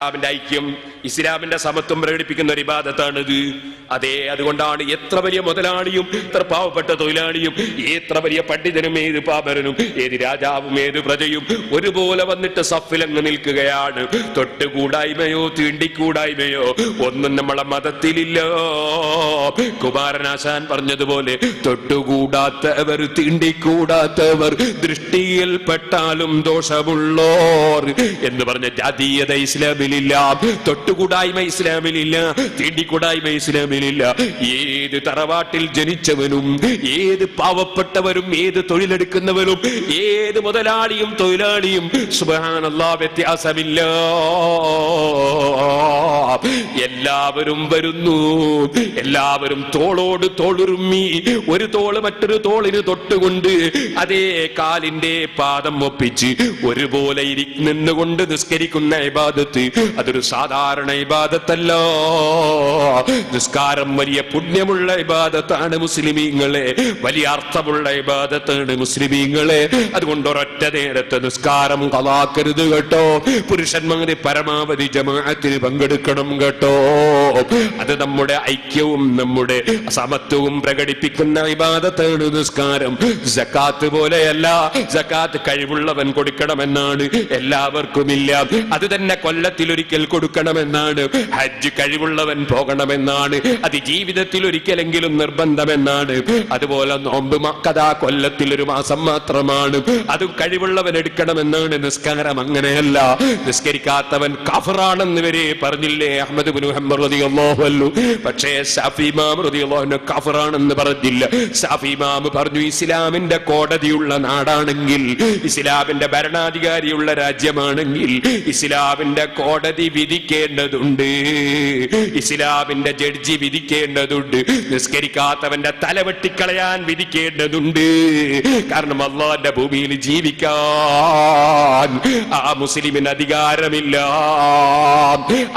ഇസ്ലാമിന്റെ ഐക്യം, ഇസ്ലാമിന്റെ സമത്വം പ്രകടിപ്പിക്കുന്ന ഒരു ഇബാദത്താണിത്. അതെ, അതുകൊണ്ടാണ് എത്ര വലിയ മുതലാളിയും എത്ര പാവപ്പെട്ട തൊഴിലാളിയും എത്ര വലിയ പണ്ഡിതനും ഏത് പാമരനും ഏത് രാജാവും ഏത് പ്രജയും ഒരുപോലെ വന്നിട്ട് സഫിലങ്ങ് നിൽക്കുകയാണ്. തൊട്ടുകൂടായ്മയോ തീണ്ടിക്കൂടായ്മയോ ഒന്നും നമ്മളെ മതത്തിലില്ല. കുമാരനാശാൻ പറഞ്ഞതുപോലെ തൊട്ടുകൂടാത്തവർ തീണ്ടിക്കൂടാത്തവർ ദൃഷ്ടിയിൽ പെട്ടാലും ദോഷമുള്ളോർ എന്ന് പറഞ്ഞ ജാതീയത ഇസ്ലാമിലില്ല, തൊട്ടുകൂടായ്മ ഇസ്ലാമിലില്ല, തീണ്ടിക്കൂടായ്മ ഇസ്ലാമിലില്ല. ഏത് തറവാട്ടിൽ ജനിച്ചവനും ഏത് പാവപ്പെട്ടവരും ഏത് തൊഴിലെടുക്കുന്നവരും ഏത് മുതലാളിയും തൊഴിലാളിയും സുബ്ഹാനല്ലാഹ് വ്യത്യാസമില്ല. എല്ലാവരും വരുന്നു, എല്ലാവരും തോളോട് തോളുറുമ്മി ഒരു തോള് മറ്റൊരു തോളിന് തൊട്ടുകൊണ്ട് അതേ കാലിന്റെ പാദം ഒപ്പിച്ച് ഒരുപോലെ നിന്നുകൊണ്ട് നിസ്കരിക്കുന്ന ഇബാദത്ത് അതൊരു സാധാരണ ഇബാദത്തല്ല. നിസ്കാരം വലിയ പുണ്യമുള്ള ഇബാദത്താണ് മുസ്ലിമീങ്ങളെ, വലിയ അർത്ഥമുള്ള ഇബാദത്താണ് മുസ്ലിമീങ്ങളെ. അതുകൊണ്ട് ഒരൊറ്റ നേരത്തെ നിസ്കാരം ഖളാക്കരുത് കേട്ടോ. പുരുഷന്മാര് പരമാവധി ജമാഅത്തിന് പങ്കെടുക്കണം കേട്ടോ. അത് നമ്മുടെ ഐക്യവും നമ്മുടെ സമത്വവും പ്രകടിപ്പിക്കുന്ന ഇബാദത്താണ് നിസ്കാരം. സക്കാത്ത് പോലെയല്ല. സക്കാത്ത് കഴിവുള്ളവൻ കൊടുക്കണമെന്നാണ്, എല്ലാവർക്കുമില്ല. അത് തന്നെ കൊല്ലത്തിലൊരിക്കൽ കൊടുക്കണമെന്നാണ്. ഹജ്ജ് കഴിവുള്ളവൻ പോകണമെന്നാണ്, അത് ജീവിതത്തിൽ ഒരിക്കലെങ്കിലും നിർബന്ധമെന്നാണ്. അതുപോലെ നോമ്പ് കഥാ കൊല്ലത്തിൽ ഒരു മാസം മാത്രമാണ്, അതും കഴിവുള്ളവൻ എടുക്കണമെന്നാണ്. നിസ്കാരം അങ്ങനെയല്ല. നിസ്കരിക്കാത്തവൻ കാഫിറാണെന്ന് വരെ പറഞ്ഞില്ലേ അഹ്മദ് ഇബ്നു ഹംബൽ റളിയല്ലാഹു അൻഹു. പക്ഷേ ശാഫി ഇമാം റളിയല്ലാഹു അൻഹു കാഫിറാണെന്ന് പറഞ്ഞില്ല. ശാഫി ഇമാം പറഞ്ഞു ഇസ്ലാമിന്റെ കോടതിയുള്ള നാടാണെങ്കിൽ, ഇസ്ലാമിന്റെ ഭരണാധികാരിയുള്ള രാജ്യമാണെങ്കിൽ ഇസ്ലാമിന്റെ കോടതി വിധിക്കേണ്ടതുണ്ട്, ഇസ്ലാമിന്റെ ജഡ്ജി വിധിക്കേണ്ടതുണ്ട്, നിസ്കരിക്കാത്തവന്റെ തല വെട്ടിക്കളയാൻ വിധിക്കേണ്ടതുണ്ട്. കാരണം അല്ലാഹുവിന്റെ ഭൂമിയിൽ ജീവിക്കാൻ ആ മുസ്ലിമിന് അധികാരമില്ല.